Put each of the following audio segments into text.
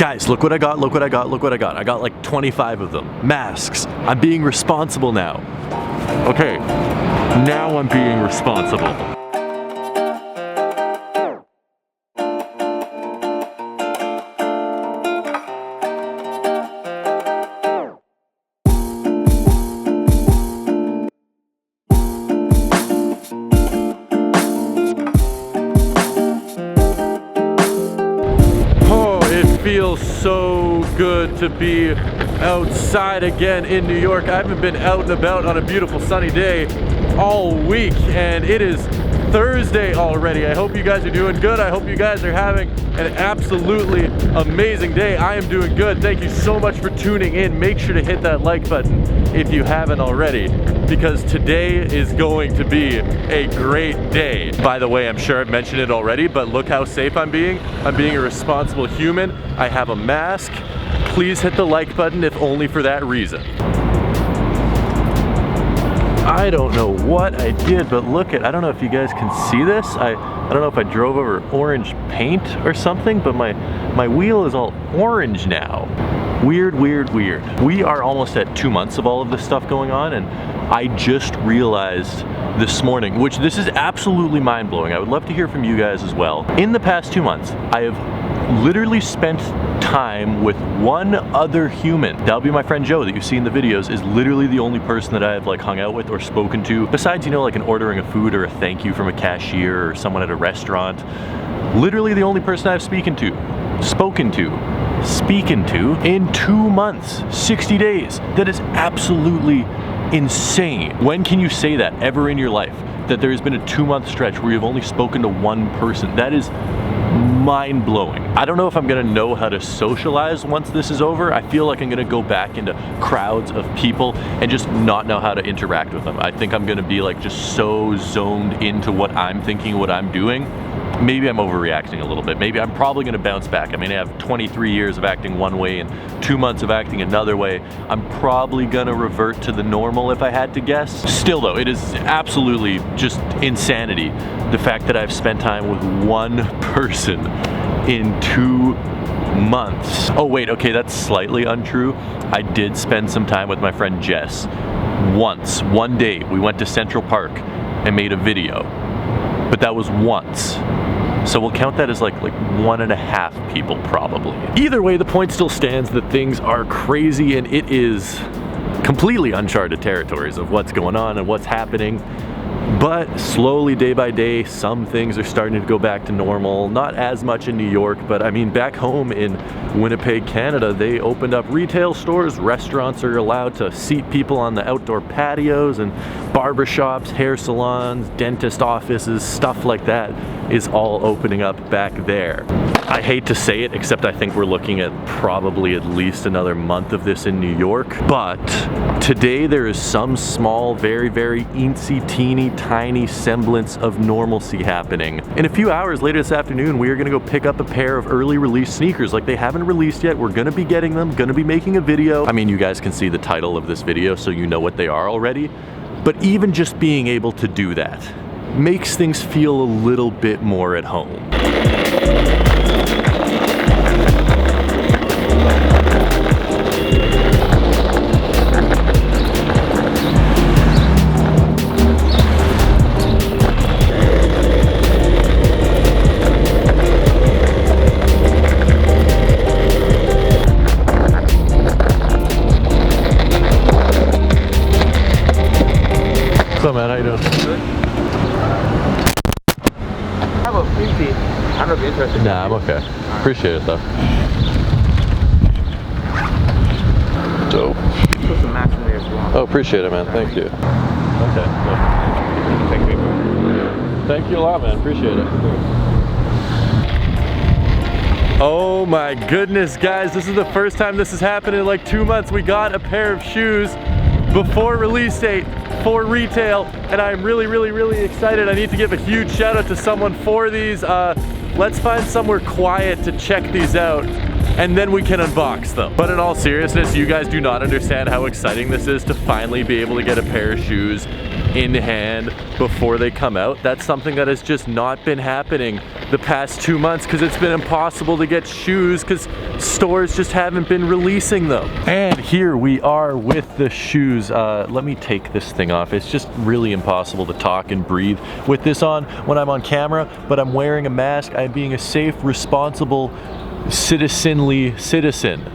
Guys, look what I got, look what I got, look what I got. I got like 25 of them. Masks. I'm being responsible now. Okay, now I'm being responsible. Feels so good to be outside again in New York. I haven't been out and about on a beautiful sunny day all week, and it is Thursday already. I hope you guys are doing good. I hope you guys are having an absolutely amazing day. I am doing good. Thank you so much for tuning in. Make sure to hit that like button if you haven't already, because today is going to be a great day. By the way, I'm sure I've mentioned it already, but look how safe I'm being. I'm being a responsible human. I have a mask. Please hit the like button if only for that reason. I don't know what I did, but look at, I don't know if you guys can see this. I don't know if I drove over orange paint or something, but my wheel is all orange now. Weird, weird, weird. We are almost at 2 months of all of this stuff going on, and I just realized this morning, which this is absolutely mind-blowing. I would love to hear from you guys as well. In the past 2 months, I have literally spent time with one other human. That'll be my friend Joe that you see in the videos, is literally the only person that I have like hung out with or spoken to, besides, you know, like an ordering a food or a thank you from a cashier or someone at a restaurant. Literally the only person I've spoken to in 2 months, 60 days. That is absolutely insane. When can you say that ever in your life, that there has been a 2-month stretch where you've only spoken to one person? That is mind-blowing. I don't know if I'm gonna know how to socialize once this is over. I feel like I'm gonna go back into crowds of people and just not know how to interact with them. I think I'm gonna be like just so zoned into what I'm thinking, what I'm doing. Maybe I'm overreacting a little bit. Maybe I'm probably gonna bounce back. I mean, I have 23 years of acting one way and 2 months of acting another way. I'm probably gonna revert to the normal if I had to guess. Still though, it is absolutely just insanity, the fact that I've spent time with one person in 2 months. Oh wait, okay, that's slightly untrue. I did spend some time with my friend Jess. Once, one day, we went to Central Park and made a video. But that was once. So we'll count that as like 1.5 people probably. Either way, the point still stands that things are crazy, and it is completely uncharted territories of what's going on and what's happening. But slowly, day by day, some things are starting to go back to normal. Not as much in New York, but I mean, back home in Winnipeg, Canada, they opened up retail stores. Restaurants are allowed to seat people on the outdoor patios, and barbershops, hair salons, dentist offices, stuff like that is all opening up back there. I hate to say it, except I think we're looking at probably at least another month of this in New York. But today there is some small, very, very eensy, teeny, tiny semblance of normalcy happening. In a few hours later this afternoon, we are gonna go pick up a pair of early release sneakers. Like, they haven't released yet. We're gonna be getting them, gonna be making a video. I mean, you guys can see the title of this video, so you know what they are already. But even just being able to do that makes things feel a little bit more at home. What's up, man? How you doing? Good. I have a 50. I don't know if you're interested. Nah, I'm okay. Appreciate it though. Dope. Put some mats in there as well. Oh, appreciate it, man. Thank you. Okay. Thank you. Thank you a lot, man. Appreciate it. Oh my goodness, guys. This is the first time this has happened in like 2 months. We got a pair of shoes before release date for retail, and I'm really, really, really excited. I need to give a huge shout out to someone for these. Let's find somewhere quiet to check these out, and then we can unbox them. But in all seriousness, you guys do not understand how exciting this is to finally be able to get a pair of shoes in hand before they come out. That's something that has just not been happening the past 2 months because it's been impossible to get shoes because stores just haven't been releasing them. And here we are with the shoes. Let me take this thing off. It's just really impossible to talk and breathe with this on when I'm on camera, but I'm wearing a mask. I'm being a safe, responsible, citizenly citizen.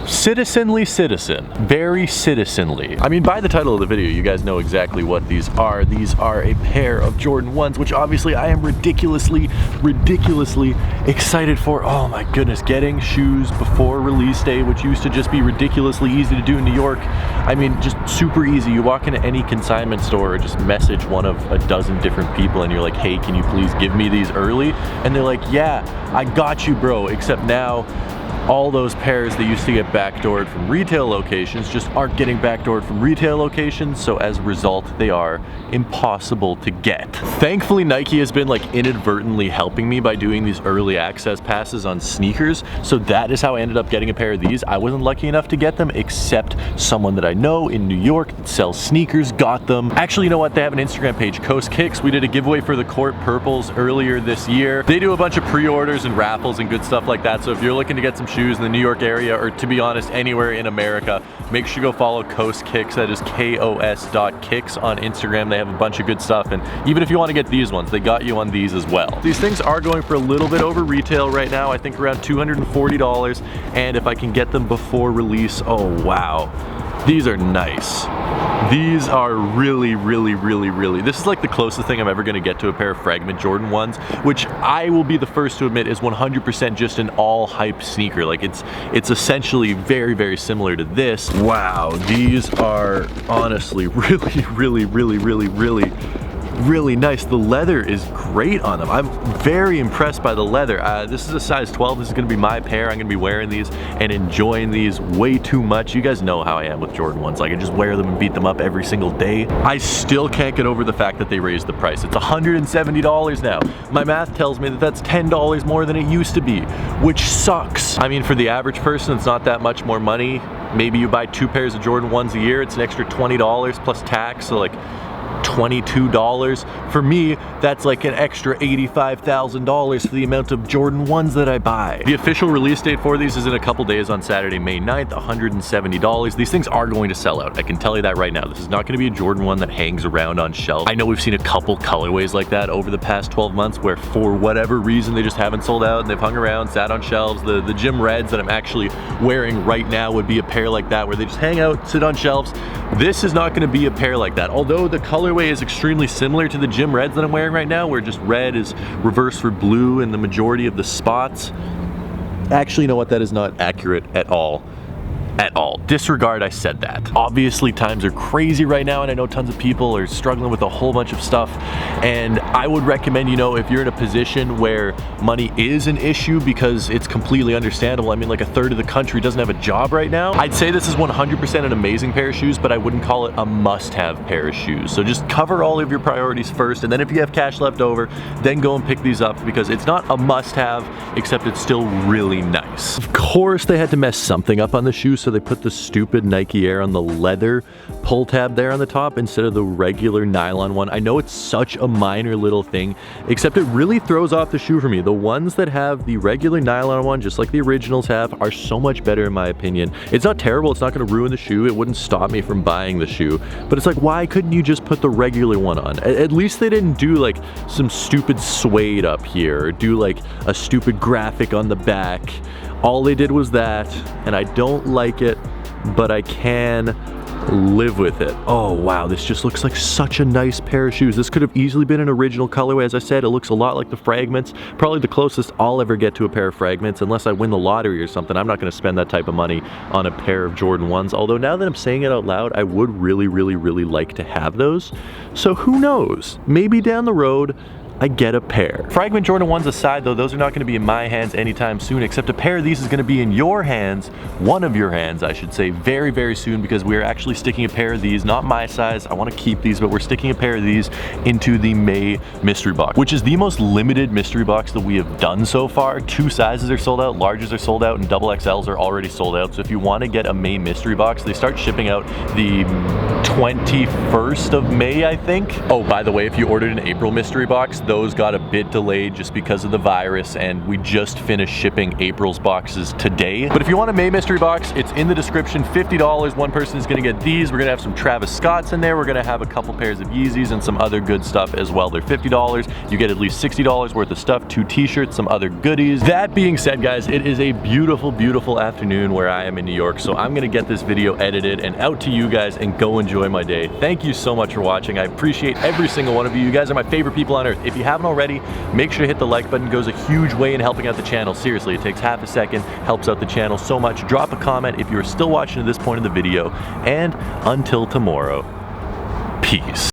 Citizenly citizen. Very citizenly. I mean, by the title of the video, you guys know exactly what these are. These are a pair of Jordan 1s, which obviously I am ridiculously excited for. Oh my goodness, getting shoes before release day, which used to just be ridiculously easy to do in New York. I mean, just super easy. You walk into any consignment store or just message one of a dozen different people and you're like, hey, can you please give me these early? And they're like, yeah, I got you, bro. Except now, all those pairs that used to get backdoored from retail locations just aren't getting backdoored from retail locations, so as a result, they are impossible to get. Thankfully, Nike has been like inadvertently helping me by doing these early access passes on sneakers, so that is how I ended up getting a pair of these. I wasn't lucky enough to get them, except someone that I know in New York that sells sneakers got them. Actually, you know what? They have an Instagram page, Coast Kicks. We did a giveaway for the Court Purples earlier this year. They do a bunch of pre-orders and raffles and good stuff like that, so if you're looking to get some shoes in the New York area, or to be honest, anywhere in America, make sure you go follow Coast Kicks. That is KOS.kicks on Instagram. They have a bunch of good stuff, and even if you want to get these ones, they got you on these as well. These things are going for a little bit over retail right now, I think around $240, and if I can get them before release, oh wow, these are nice. These are really, this is like the closest thing I'm ever gonna get to a pair of Fragment Jordan 1s, which I will be the first to admit is 100% just an all hype sneaker. Like it's essentially very similar to this. Wow, these are honestly really nice. The leather is great on them. I'm very impressed by the leather. This is a size 12. This is gonna be my pair. I'm gonna be wearing these and enjoying these way too much. You guys know how I am with Jordan 1s. Like I just wear them and beat them up every single day. I still can't get over the fact that they raised the price. It's $170 now. My math tells me that that's $10 more than it used to be, which sucks. I mean, for the average person, it's not that much more money. Maybe you buy 2 pairs of Jordan 1s a year. It's an extra $20 plus tax, so like $22. For me, that's like an extra $85,000 for the amount of Jordan 1s that I buy. The official release date for these is in a couple days on Saturday, May 9th, $170. These things are going to sell out. I can tell you that right now. This is not going to be a Jordan 1 that hangs around on shelf. I know we've seen a couple colorways like that over the past 12 months where for whatever reason they just haven't sold out and they've hung around, sat on shelves. The gym reds that I'm actually wearing right now would be a pair like that where they just hang out, sit on shelves. This is not going to be a pair like that. Although the colorway is extremely similar to the gym reds that I'm wearing right now, where just red is reversed for blue in the majority of the spots. Actually, you know what? That is not accurate at all. At all. Disregard I said that. Obviously times are crazy right now and I know tons of people are struggling with a whole bunch of stuff, and I would recommend, you know, if you're in a position where money is an issue, because it's completely understandable. I mean, like a third of the country doesn't have a job right now. I'd say this is 100% an amazing pair of shoes, but I wouldn't call it a must-have pair of shoes. So just cover all of your priorities first, and then if you have cash left over, then go and pick these up, because it's not a must-have, except it's still really nice. Of course they had to mess something up on the shoe, so they put the stupid Nike Air on the leather pull tab there on the top instead of the regular nylon one. I know it's such a minor little thing, except it really throws off the shoe for me. The ones that have the regular nylon one, just like the originals have, are so much better in my opinion. It's not terrible, it's not gonna ruin the shoe, it wouldn't stop me from buying the shoe, but it's like, why couldn't you just put the regular one on? At least they didn't do like some stupid suede up here, or do like a stupid graphic on the back. All they did was that, and I don't like it, but I can live with it. Oh wow, this just looks like such a nice pair of shoes. This could have easily been an original colorway. As I said, it looks a lot like the Fragments. Probably the closest I'll ever get to a pair of Fragments, unless I win the lottery or something. I'm not gonna spend that type of money on a pair of Jordan 1s. Although now that I'm saying it out loud, I would really like to have those. So who knows? Maybe down the road, I get a pair. Fragment Jordan 1s aside though, those are not gonna be in my hands anytime soon, except a pair of these is gonna be in your hands, one of your hands I should say, very, very soon, because we're actually sticking a pair of these, not my size, I wanna keep these, but we're sticking a pair of these into the May mystery box, which is the most limited mystery box that we have done so far. 2 sizes are sold out, larges are sold out, and double XLs are already sold out. So if you wanna get a May mystery box, they start shipping out the 21st of May, I think. Oh, by the way, if you ordered an April mystery box, those got a bit delayed just because of the virus, and we just finished shipping April's boxes today. But if you want a May mystery box, it's in the description, $50. One person is gonna get these. We're gonna have some Travis Scotts in there. We're gonna have a couple pairs of Yeezys and some other good stuff as well. They're $50. You get at least $60 worth of stuff, 2 t-shirts, some other goodies. That being said, guys, it is a beautiful, beautiful afternoon where I am in New York, so I'm gonna get this video edited and out to you guys and go enjoy my day. Thank you so much for watching. I appreciate every single one of you. You guys are my favorite people on earth. If you haven't already, make sure to hit the like button. It goes a huge way in helping out the channel. Seriously, it takes half a second, helps out the channel so much. Drop a comment if you're still watching to this point in the video, and until tomorrow, peace.